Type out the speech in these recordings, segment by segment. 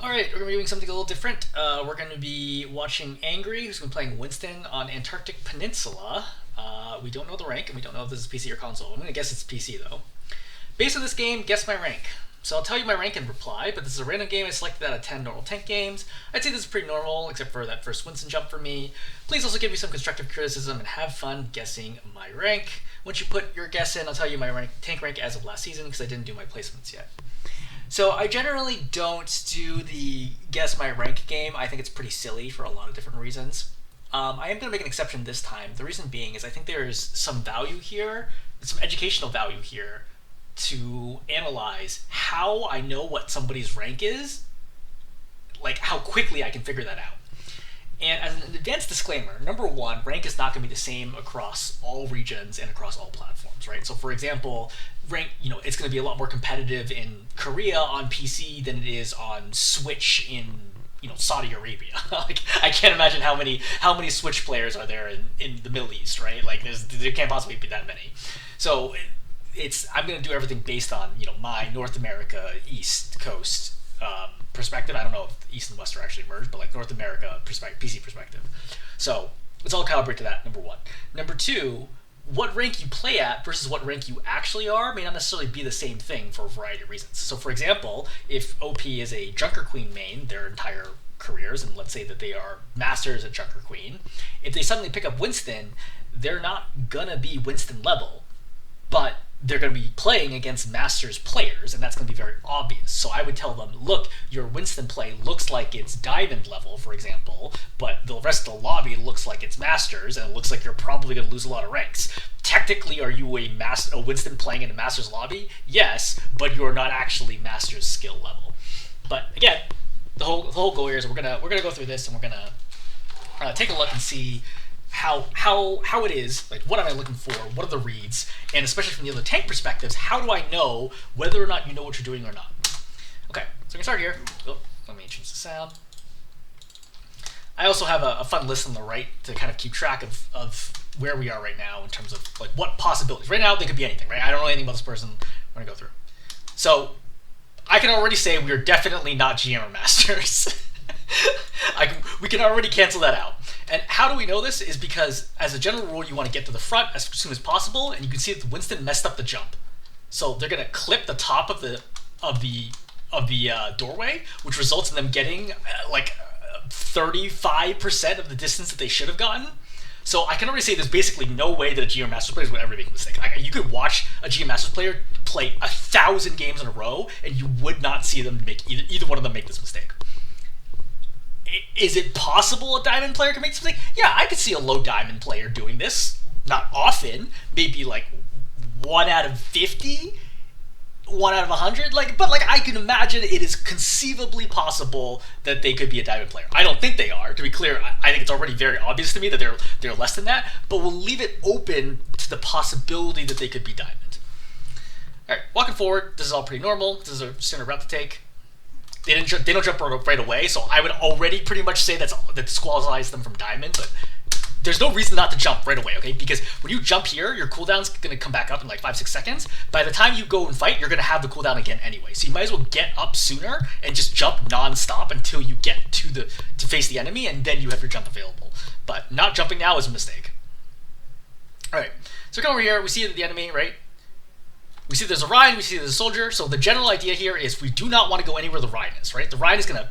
Alright, we're going to be doing something a little different. We're going to be watching Angry, who's going to be playing Winston on Antarctic Peninsula. We don't know the rank, and we don't know if this is PC or console. I'm going to guess it's PC, though. Based on this game, guess my rank. So I'll tell you my rank in reply, but this is a random game I selected out of 10 normal tank games. I'd say this is pretty normal, except for that first Winston jump for me. Please also give me some constructive criticism and have fun guessing my rank. Once you put your guess in, I'll tell you my tank rank as of last season, because I didn't do my placements yet. So I generally don't do the guess my rank game. I think it's pretty silly for a lot of different reasons. I am going to make an exception this time. The reason being is I think there's some value here, some educational value here, to analyze how I know what somebody's rank is, like how quickly I can figure that out. And as an advanced disclaimer, number one, rank is not going to be the same across all regions and across all platforms, right? So for example, rank, it's going to be a lot more competitive in Korea on PC than it is on Switch in, Saudi Arabia. Like, I can't imagine how many Switch players are there in the Middle East, right? Like, there can't possibly be that many. So I'm going to do everything based on, my North America East Coast perspective. I don't know if East and West are actually merged, but like North America PC perspective. So let's all calibrate to that, number one. Number two, what rank you play at versus what rank you actually are may not necessarily be the same thing for a variety of reasons. So for example, if OP is a Junker Queen main their entire careers, and let's say that they are masters at Junker Queen, if they suddenly pick up Winston, they're not gonna be Winston level, but they're going to be playing against Masters players, and that's going to be very obvious. So I would tell them, look, your Winston play looks like it's Diamond level, for example, but the rest of the lobby looks like it's Masters, and it looks like you're probably going to lose a lot of ranks. Technically, are you a Winston playing in a Masters lobby? Yes, but you're not actually Masters skill level. But again, the whole goal here is we're gonna go through this, and we're gonna take a look and see how it is, like what am I looking for, what are the reads, and especially from the other tank perspectives, how do I know whether or not you know what you're doing or not? Okay, so we can start here. Oh, let me change the sound. I also have a fun list on the right to kind of keep track of where we are right now in terms of like what possibilities. Right now, they could be anything, right? I don't know anything about this person. I'm gonna go through. So I can already say we are definitely not GM or Masters. We can already cancel that out. And how do we know this? Is because as a general rule, you want to get to the front as soon as possible, and you can see that Winston messed up the jump. So they're going to clip the top of the doorway, which results in them getting 35% of the distance that they should have gotten. So I can already say there's basically no way that a GM Masters player would ever make a mistake. You could watch a GM Masters player play 1,000 games in a row, and you would not see them make either one of them make this mistake. Is it possible a Diamond player can make something? Yeah, I could see a low Diamond player doing this. Not often. Maybe like 1 out of 50, 1 out of 100. But I can imagine it is conceivably possible that they could be a Diamond player. I don't think they are. To be clear, I think it's already very obvious to me that they're less than that. But we'll leave it open to the possibility that they could be Diamond. All right, walking forward. This is all pretty normal. This is a standard route to take. They don't jump right away, so I would already pretty much say that disqualifies them from Diamond, but there's no reason not to jump right away, okay? Because when you jump here, your cooldown's going to come back up in like 5-6 seconds. By the time you go and fight, you're going to have the cooldown again anyway. So you might as well get up sooner and just jump non-stop until you get to face the enemy, and then you have your jump available. But not jumping now is a mistake. All right, so we come over here, we see the enemy, right? We see there's a Rhine, we see there's a soldier, so the general idea here is we do not want to go anywhere the Rhine is, right? The Rhine is going to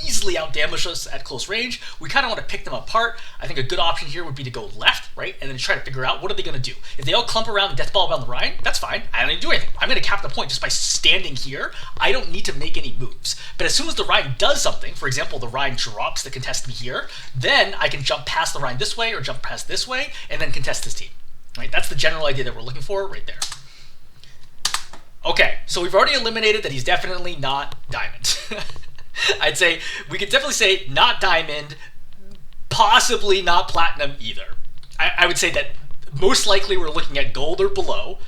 easily out-damage us at close range. We kind of want to pick them apart. I think a good option here would be to go left, right? And then try to figure out what are they going to do. If they all clump around the death ball around the Rhine, that's fine. I don't need to do anything. I'm going to cap the point just by standing here. I don't need to make any moves. But as soon as the Rhine does something, for example, the Rhine drops to contest me here, then I can jump past the Rhine this way or jump past this way and then contest this team, right? That's the general idea that we're looking for right there. Okay, so we've already eliminated that he's definitely not Diamond. I'd say we could definitely say not Diamond, possibly not Platinum either. I would say that most likely we're looking at Gold or below,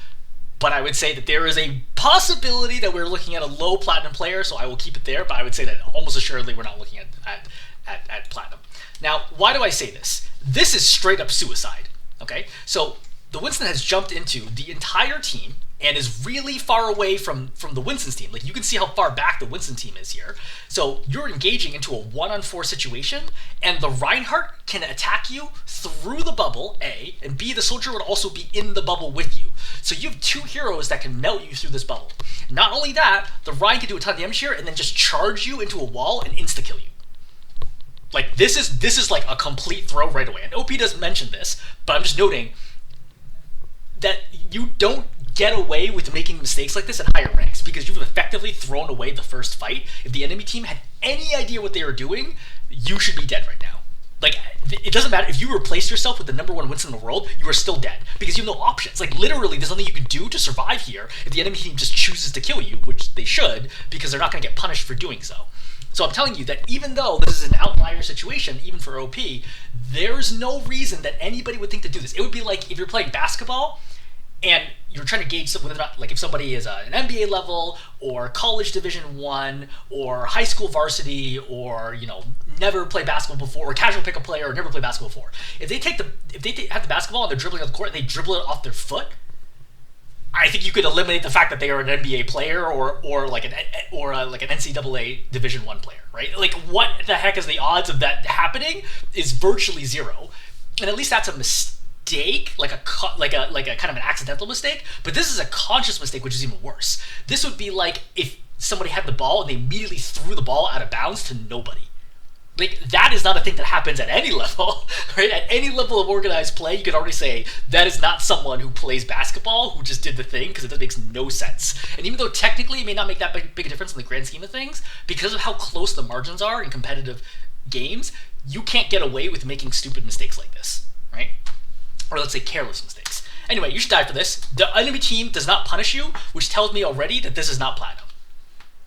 but I would say that there is a possibility that we're looking at a low Platinum player, so I will keep it there, but I would say that almost assuredly we're not looking at Platinum. Now, why do I say this? This is straight up suicide, okay? So the Winston has jumped into the entire team and is really far away from the Winston's team. Like, you can see how far back the Winston team is here. So you're engaging into a 1-on-4 situation, and the Reinhardt can attack you through the bubble, A, and B, the soldier would also be in the bubble with you. So you have 2 heroes that can melt you through this bubble. Not only that, the Rein can do a ton of damage here and then just charge you into a wall and insta-kill you. Like, this is like a complete throw right away. And OP doesn't mention this, but I'm just noting that you don't get away with making mistakes like this at higher ranks because you've effectively thrown away the first fight. If the enemy team had any idea what they were doing, you should be dead right now. Like, it doesn't matter if you replace yourself with the #1 Winston in the world, you are still dead because you have no options. Like, literally, there's nothing you can do to survive here if the enemy team just chooses to kill you, which they should, because they're not going to get punished for doing so. So I'm telling you that even though this is an outlier situation, even for OP, there's no reason that anybody would think to do this. It would be like if you're playing basketball and you're trying to gauge whether or not, like, if somebody is an NBA level or college Division 1 or high school varsity or, you know, never played basketball before, or casual pickup player or never played basketball before. If they have the basketball and they're dribbling on the court and they dribble it off their foot, I think you could eliminate the fact that they are an NBA player or like an NCAA Division 1 player, right? Like, what the heck is the odds of that happening? Is virtually zero, and at least that's a mistake, like a kind of an accidental mistake. But this is a conscious mistake, which is even worse. This would be like if somebody had the ball and they immediately threw the ball out of bounds to nobody. Like, that is not a thing that happens at any level, right? At any level of organized play, you could already say that is not someone who plays basketball who just did the thing, because it makes no sense. And even though technically it may not make that big a difference in the grand scheme of things, because of how close the margins are in competitive games, you can't get away with making stupid mistakes like this, right? Or let's say careless mistakes. Anyway, you should die for this. The enemy team does not punish you, which tells me already that this is not platinum.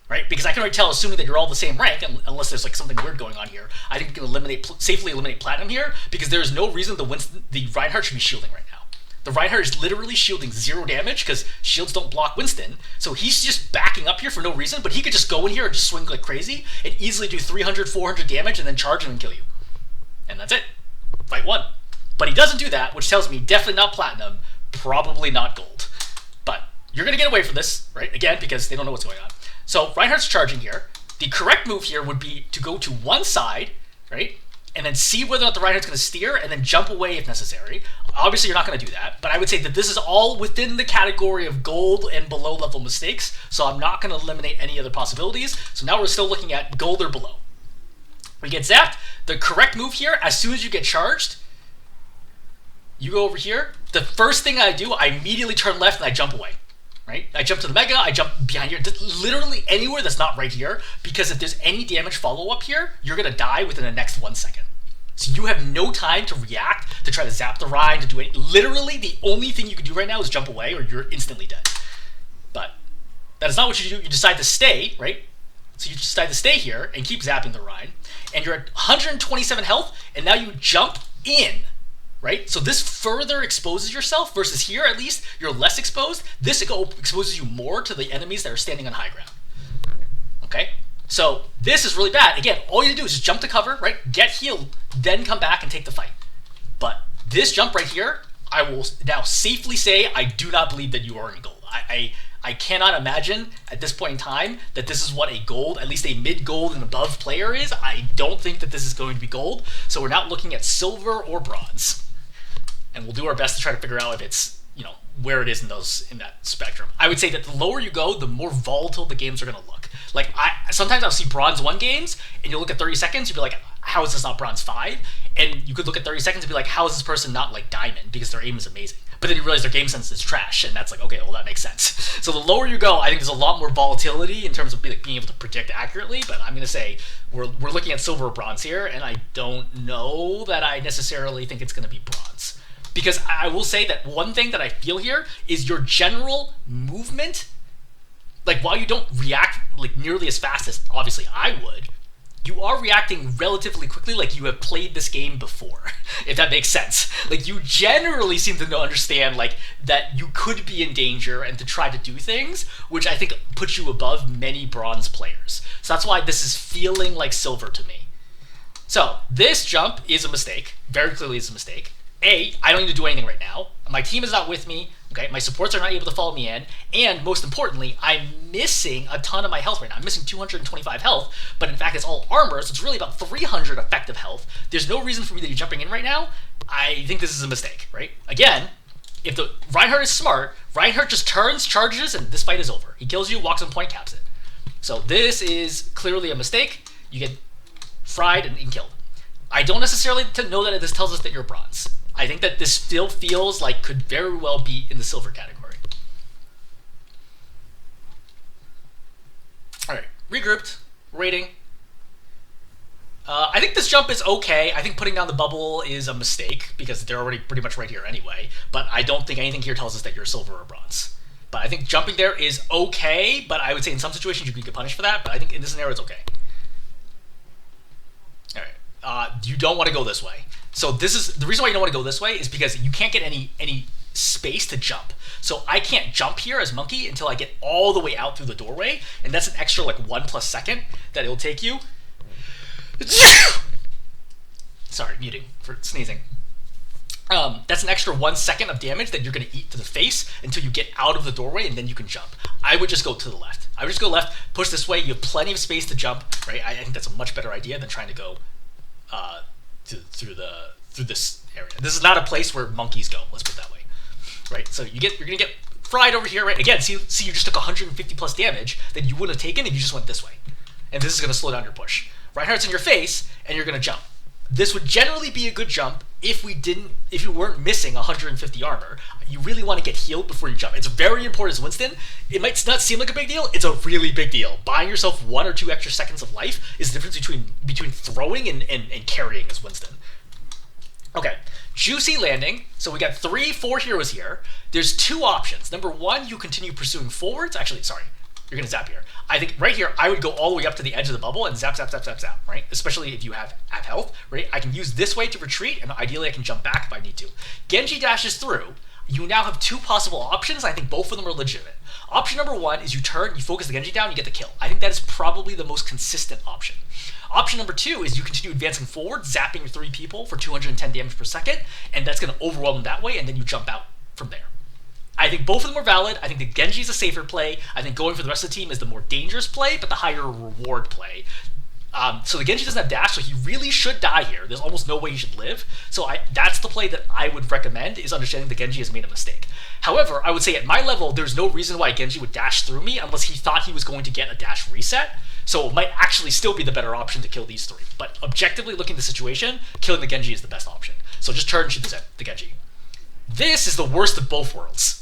Right? Because I can already tell, assuming that you're all the same rank, unless there's like something weird going on here, I think we can safely eliminate platinum here, because there's no reason the Reinhardt should be shielding right now. The Reinhardt is literally shielding 0 damage because shields don't block Winston, so he's just backing up here for no reason, but he could just go in here and just swing like crazy and easily do 300, 400 damage and then charge him and kill you. And that's it. Fight 1. But he doesn't do that, which tells me definitely not platinum, probably not gold. But you're going to get away from this, right? Again, because they don't know what's going on. So Reinhardt's charging here. The correct move here would be to go to one side, right? And then see whether or not the Reinhardt's going to steer and then jump away if necessary. Obviously, you're not going to do that. But I would say that this is all within the category of gold and below level mistakes. So I'm not going to eliminate any other possibilities. So now we're still looking at gold or below. We get zapped. The correct move here, as soon as you get charged, you go over here. The first thing I do, I immediately turn left and I jump away. Right? I jump to the Mega, I jump behind here, literally anywhere that's not right here, because if there's any damage follow-up here, you're going to die within the next 1 second. So you have no time to react, to try to zap the Rhine, to do it. Literally, the only thing you can do right now is jump away, or you're instantly dead. But that is not what you do. You decide to stay, right? So you decide to stay here and keep zapping the Rhine, and you're at 127 health, and now you jump in. Right? So this further exposes yourself, versus here, at least, you're less exposed. This exposes you more to the enemies that are standing on high ground. Okay? So this is really bad. Again, all you do is just jump to cover, right? Get healed, then come back and take the fight. But this jump right here, I will now safely say I do not believe that you are in gold. I cannot imagine at this point in time that this is what a gold, at least a mid-gold and above player is. I don't think that this is going to be gold. So we're not looking at silver or bronze. And we'll do our best to try to figure out if it's, you know, where it is in that spectrum. I would say that the lower you go, the more volatile the games are going to look. Like, sometimes I'll see bronze 1 games, and you'll look at 30 seconds, you'll be like, how is this not bronze 5? And you could look at 30 seconds and be like, how is this person not like diamond? Because their aim is amazing. But then you realize their game sense is trash, and that's like, okay, well, that makes sense. So the lower you go, I think there's a lot more volatility in terms of being able to predict accurately, but I'm going to say we're looking at silver or bronze here, and I don't know that I necessarily think it's going to be bronze. Because I will say that one thing that I feel here is your general movement, like, while you don't react like nearly as fast as obviously I would, you are reacting relatively quickly, like you have played this game before, if that makes sense. Like, you generally seem to understand, like, that you could be in danger and to try to do things, which I think puts you above many bronze players. So that's why this is feeling like silver to me. So this jump is a mistake, very clearly is a mistake. A, I don't need to do anything right now. My team is not with me. Okay, my supports are not able to follow me in, and most importantly, I'm missing a ton of my health right now. I'm missing 225 health, but in fact it's all armor, so it's really about 300 effective health. There's no reason for me to be jumping in right now. I think this is a mistake, right? Again, if the Reinhardt is smart, Reinhardt just turns, charges, and this fight is over. He kills you, walks on point, caps it. So this is clearly a mistake. You get fried and killed. I don't necessarily know that this tells us that you're bronze. I think that this still feels like could very well be in the silver category. All right, regrouped, rating. I think this jump is okay. I think putting down the bubble is a mistake because they're already pretty much right here anyway. But I don't think anything here tells us that you're silver or bronze. But I think jumping there is okay, but I would say in some situations you could get punished for that. But I think in this scenario it's okay. All right, you don't want to go this way. So this is the reason why you don't want to go this way is because you can't get any space to jump. So I can't jump here as Monkey until I get all the way out through the doorway, and that's an extra like 1+ second that it'll take you. Sorry, muting for sneezing. That's an extra 1 second of damage that you're going to eat to the face until you get out of the doorway, and then you can jump. I would just go to the left. I would just go left, push this way. You have plenty of space to jump, right? I think that's a much better idea than trying to go through this area. This is not a place where monkeys go. Let's put it that way, right? So you're gonna get fried over here, right? Again, see, you just took 150+ damage that you wouldn't have taken if you just went this way, and this is gonna slow down your push. Reinhardt's in your face, and you're gonna jump. This would generally be a good jump if you weren't missing 150 armor. You really want to get healed before you jump. It's very important as Winston. It might not seem like a big deal. It's a really big deal. Buying yourself 1 or 2 extra seconds of life is the difference between throwing and carrying as Winston. Okay, juicy landing. So we got 4 heroes here. There's 2 options. Number 1, you continue pursuing forwards. Actually, sorry. You're going to zap here. I think right here, I would go all the way up to the edge of the bubble and zap, zap, zap, zap, zap, right? Especially if you have health, right? I can use this way to retreat, and ideally I can jump back if I need to. Genji dashes through. You now have 2 possible options. I think both of them are legitimate. Option number 1 is you turn, you focus the Genji down, you get the kill. I think that is probably the most consistent option. Option number 2 is you continue advancing forward, zapping your 3 people for 210 damage per second, and that's going to overwhelm them that way, and then you jump out from there. I think both of them are valid. I think the Genji is a safer play. I think going for the rest of the team is the more dangerous play, but the higher reward play. So the Genji doesn't have dash, so he really should die here. There's almost no way he should live. So that's the play that I would recommend, is understanding the Genji has made a mistake. However, I would say at my level, there's no reason why Genji would dash through me unless he thought he was going to get a dash reset. So it might actually still be the better option to kill these 3. But objectively looking at the situation, killing the Genji is the best option. So just turn and shoot the Genji. This is the worst of both worlds.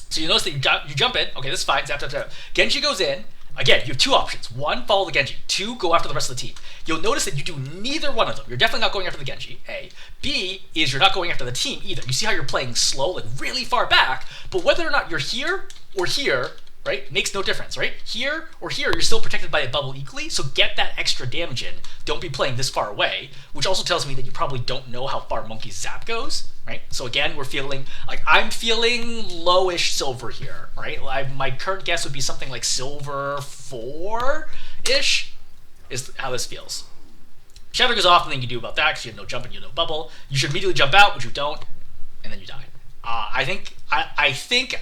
So you notice that you jump in. Okay, this is fine. Zap, zap, zap. Genji goes in. Again, you have 2 options. 1, follow the Genji. 2, go after the rest of the team. You'll notice that you do neither one of them. You're definitely not going after the Genji, A. B is you're not going after the team either. You see how you're playing slow, like really far back, but whether or not you're here or here, right, makes no difference, right? Here or here, you're still protected by a bubble equally, so get that extra damage in. Don't be playing this far away, which also tells me that you probably don't know how far Monkey's zap goes, right? So again, we're feeling, like, I'm feeling lowish silver here, right? My current guess would be something like silver 4-ish is how this feels. Shadow goes off, and then you do about that, because you have no jump and you have no bubble. You should immediately jump out, which you don't, and then you die. I think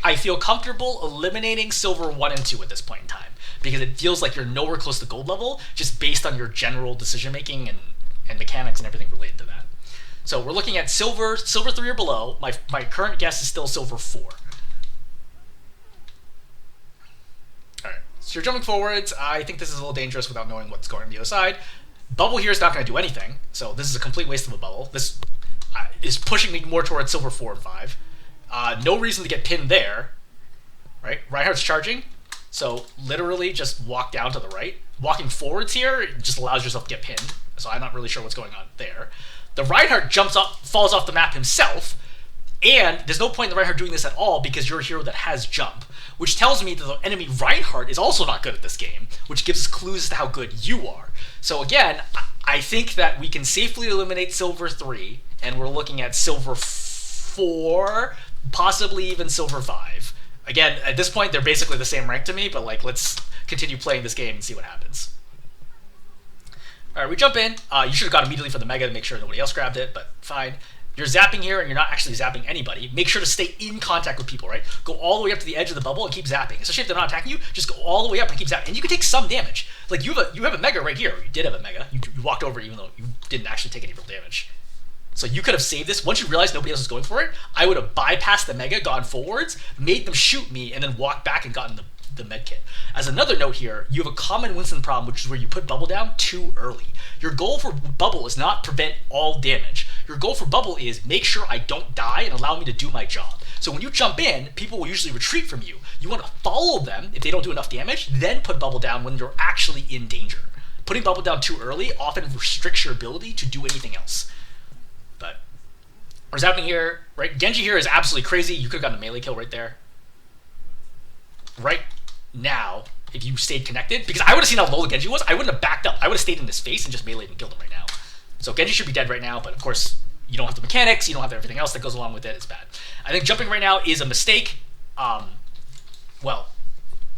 I feel comfortable eliminating silver 1 and 2 at this point in time, because it feels like you're nowhere close to gold level, just based on your general decision making and mechanics and everything related to that. So we're looking at silver 3 or below. My current guess is still silver 4. All right, so you're jumping forwards. I think this is a little dangerous without knowing what's going on the other side. Bubble here is not going to do anything, so this is a complete waste of a bubble. This is pushing me more towards silver 4 and 5. No reason to get pinned there, right? Reinhardt's charging, so literally just walk down to the right. Walking forwards here just allows yourself to get pinned, so I'm not really sure what's going on there. The Reinhardt falls off the map himself, and there's no point in the Reinhardt doing this at all because you're a hero that has jump, which tells me that the enemy Reinhardt is also not good at this game, which gives us clues as to how good you are. So again, I think that we can safely eliminate silver 3, and we're looking at silver 4, possibly even silver 5. Again, at this point, they're basically the same rank to me, but like, let's continue playing this game and see what happens. All right, we jump in. You should have gone immediately for the Mega to make sure nobody else grabbed it, but fine. you're zapping here and you're not actually zapping anybody, make sure to stay in contact with people, right? Go all the way up to the edge of the bubble and keep zapping. Especially if they're not attacking you, just go all the way up and keep zapping. And you can take some damage. Like, you have a mega right here. You did have a mega. You walked over even though you didn't actually take any real damage. So you could have saved this. Once you realized nobody else was going for it, I would have bypassed the mega, gone forwards, made them shoot me, and then walked back and gotten the med kit. As another note here, you have a common Winston problem, which is where you put bubble down too early. Your goal for bubble is not prevent all damage. Your goal for bubble is make sure I don't die and allow me to do my job. So when you jump in, people will usually retreat from you. You want to follow them if they don't do enough damage, then put bubble down when you're actually in danger. Putting bubble down too early often restricts your ability to do anything else. But what's happening here, right? Genji here is absolutely crazy. You could have gotten a melee kill right there. Right now, if you stayed connected, because I would have seen how low the Genji was, I wouldn't have backed up. I would have stayed in his face and just meleeed and killed him right now. So Genji should be dead right now, but of course, you don't have the mechanics, you don't have everything else that goes along with it. It's bad. I think jumping right now is a mistake. Well,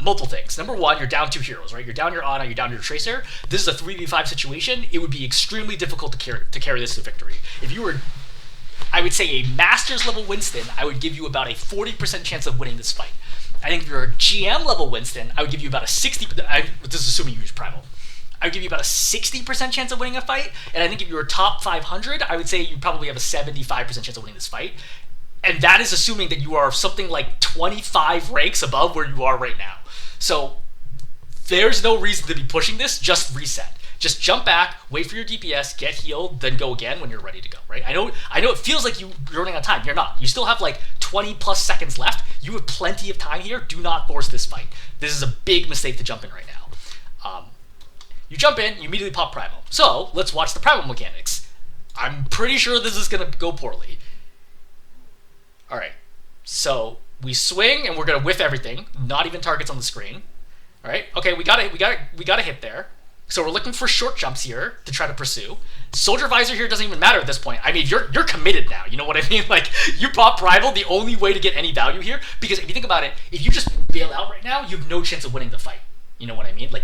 multiple things. Number one, you're down 2 heroes, right? You're down your Ana, you're down your Tracer. This is a 3v5 situation. It would be extremely difficult to carry this to victory. If you were, I would say, a Masters level Winston, I would give you about a 40% chance of winning this fight. I think if you're a GM level Winston, I would give you about a 60%, this is assuming you use Primal, I would give you about a 60% chance of winning a fight, and I think if you're top 500, I would say you probably have a 75% chance of winning this fight. And that is assuming that you are something like 25 ranks above where you are right now. So there's no reason to be pushing this, just reset. Just jump back, wait for your DPS, get healed, then go again when you're ready to go, right? I know it feels like you're running out of time. You're not. You still have like 20 plus seconds left. You have plenty of time here. Do not force this fight. This is a big mistake to jump in right now. You jump in, you immediately pop Primal. So let's watch the Primal mechanics. I'm pretty sure this is going to go poorly. All right, so we swing and we're going to whiff everything, not even targets on the screen. All right, okay, we got a hit there. So we're looking for short jumps here to try to pursue. Soldier Visor here doesn't even matter at this point. I mean, you're committed now. You know what I mean? Like, you pop Primal, the only way to get any value here, because if you think about it, if you just bail out right now, you have no chance of winning the fight. You know what I mean? Like,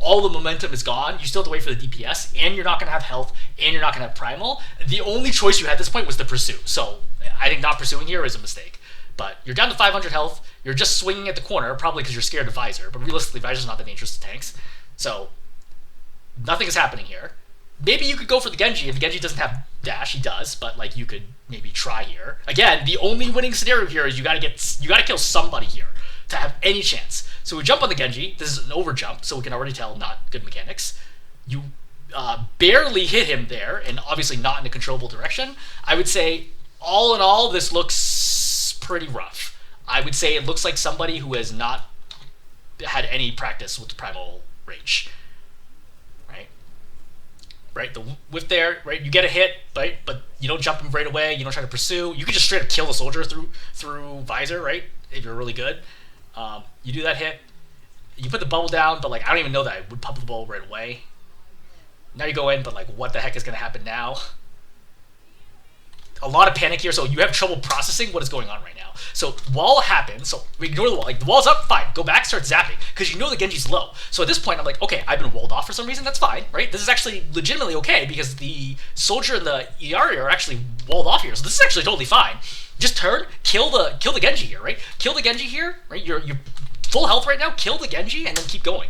all the momentum is gone. You still have to wait for the DPS, and you're not going to have health, and you're not going to have Primal. The only choice you had at this point was to pursue. So I think not pursuing here is a mistake. But you're down to 500 health. You're just swinging at the corner, probably because you're scared of Visor. But realistically, Visor's not that dangerous to tanks. So nothing is happening here. Maybe you could go for the Genji. If the Genji doesn't have dash, he does. But like, you could maybe try here. Again, the only winning scenario here is you got to kill somebody here to have any chance. So we jump on the Genji. This is an over jump, so we can already tell not good mechanics. You barely hit him there, and obviously not in a controllable direction. I would say, all in all, this looks pretty rough. I would say it looks like somebody who has not had any practice with Primal Rage. Right, the whiff there, right, you get a hit, right, but you don't jump him right away, you don't try to pursue, you can just straight up kill the soldier through Visor, right, if you're really good. You do that hit, you put the bubble down, but like, I don't even know that I would pop the bubble right away. Now you go in, but like, what the heck is going to happen now? A lot of panic here, so you have trouble processing what is going on right now. So wall happens, so we ignore the wall. Like, the wall's up, fine. Go back, start zapping, because you know the Genji's low. So at this point, I'm like, okay, I've been walled off for some reason, that's fine, right? This is actually legitimately okay, because the soldier and the Iari are actually walled off here, so this is actually totally fine. Just turn, kill the Genji here, right? Kill the Genji here, right? You're full health right now, kill the Genji, and then keep going.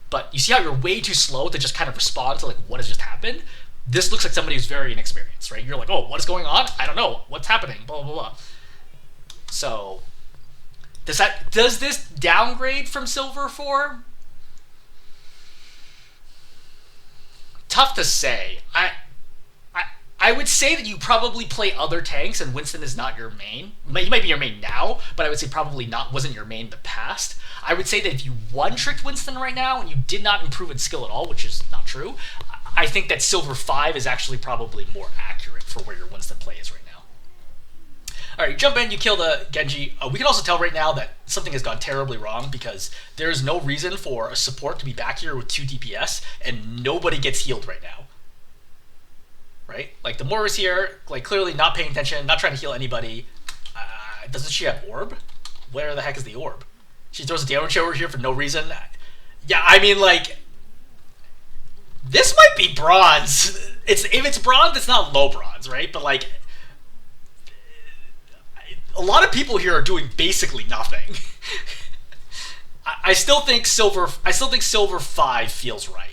But you see how you're way too slow to just kind of respond to like what has just happened? This looks like somebody who's very inexperienced, right? You're like, oh, what is going on? I don't know. What's happening? Blah, blah, blah. So, does this downgrade from Silver 4? Tough to say. I would say that you probably play other tanks and Winston is not your main. He might be your main now, but I would say probably wasn't your main in the past. I would say that if you one-tricked Winston right now and you did not improve its skill at all, which is not true, I think that Silver 5 is actually probably more accurate for where your Winston play is right now. Alright, you jump in, you kill the Genji. We can also tell right now that something has gone terribly wrong because there's no reason for a support to be back here with 2 DPS and nobody gets healed right now. Right? Like, the Moira's here, like, clearly not paying attention, not trying to heal anybody. Doesn't she have orb? Where the heck is the orb? She throws a damage over here for no reason. Yeah, I mean, like, this might be bronze. If it's bronze, it's not low bronze, right? But like, a lot of people here are doing basically nothing. I still think silver 5 feels right.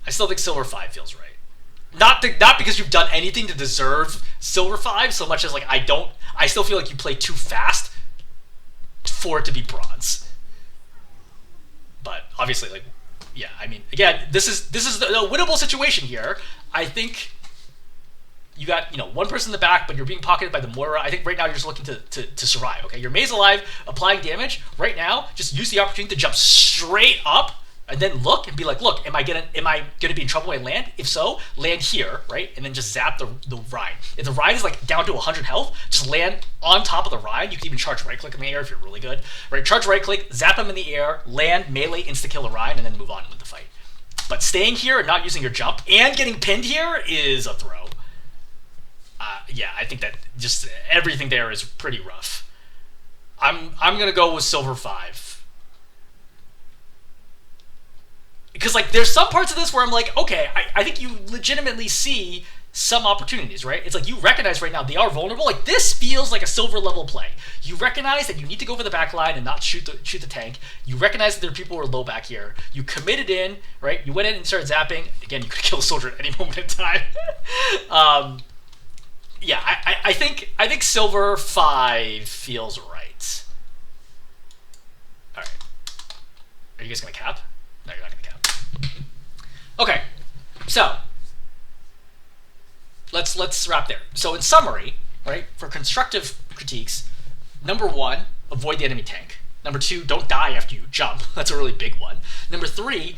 I still think silver 5 feels right. Not because you've done anything to deserve silver 5 so much as like I still feel like you play too fast for it to be bronze. But obviously, like, yeah, I mean, again, this is a winnable situation here. I think you got, one person in the back, but you're being pocketed by the Moira. I think right now you're just looking to survive, okay? Your May's alive, applying damage. Right now, just use the opportunity to jump straight up and then look and be like, look, am I gonna be in trouble when I land? If so, land here, right? And then just zap the Rhine. If the Rhine is like down to 100 health, just land on top of the Rhine. You can even charge right click in the air if you're really good, right? Charge right click, zap him in the air, land, melee, insta kill the Rhine, and then move on with the fight. But staying here and not using your jump and getting pinned here is a throw. Yeah, I think that just everything there is pretty rough. I'm gonna go with silver 5. Because, like, there's some parts of this where I'm like, okay, I think you legitimately see some opportunities, right? It's like you recognize right now they are vulnerable. Like, this feels like a silver level play. You recognize that you need to go for the back line and not shoot the tank. You recognize that there are people who are low back here. You committed in, right? You went in and started zapping. Again, you could kill a soldier at any moment in time. Yeah, I think silver 5 feels right. All right. Are you guys going to cap? No, you're not going to cap. Okay, so let's wrap there. So in summary, right, for constructive critiques, number 1, avoid the enemy tank. Number 2, don't die after you jump. That's a really big one. Number 3,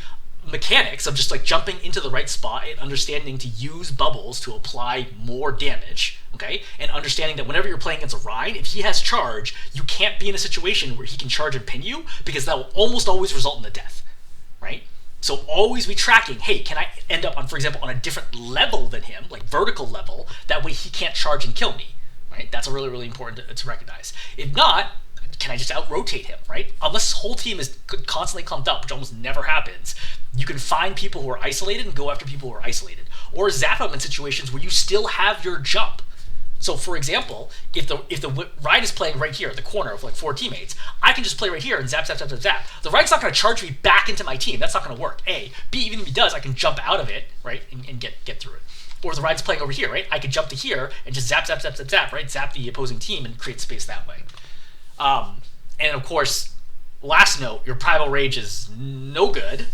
mechanics of just like jumping into the right spot and understanding to use bubbles to apply more damage, okay? And understanding that whenever you're playing against a Rhine, if he has charge, you can't be in a situation where he can charge and pin you because that will almost always result in the death, right? So always be tracking, hey, can I end up on, for example, on a different level than him, like vertical level, that way he can't charge and kill me, right? That's really, really important to recognize. If not, can I just out-rotate him, right? Unless his whole team is constantly clumped up, which almost never happens, you can find people who are isolated and go after people who are isolated. Or zap them in situations where you still have your jump. So, for example, if the Rhine is playing right here at the corner of like 4 teammates, I can just play right here and zap, zap, zap, zap, zap. The Rhine's not going to charge me back into my team. That's not going to work. A. B, even if he does, I can jump out of it, right, and get through it. Or if the Rhine's playing over here, right, I can jump to here and just zap, zap, zap, zap, zap, right, zap the opposing team and create space that way. And of course, last note, your Primal Rage is no good.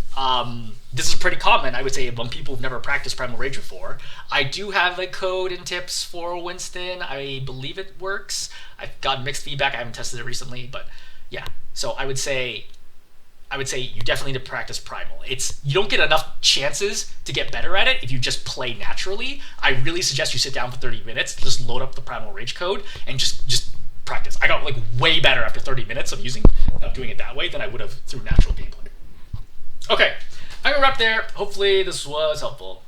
This is pretty common, I would say, among people who've never practiced Primal Rage before. I do have a code and tips for Winston. I believe it works. I've gotten mixed feedback. I haven't tested it recently, but yeah. So I would say you definitely need to practice Primal. You don't get enough chances to get better at it if you just play naturally. I really suggest you sit down for 30 minutes, just load up the Primal Rage code, and just practice. I got like way better after 30 minutes of doing it that way than I would have through natural gameplay. Okay, I'm gonna wrap there. Hopefully this was helpful.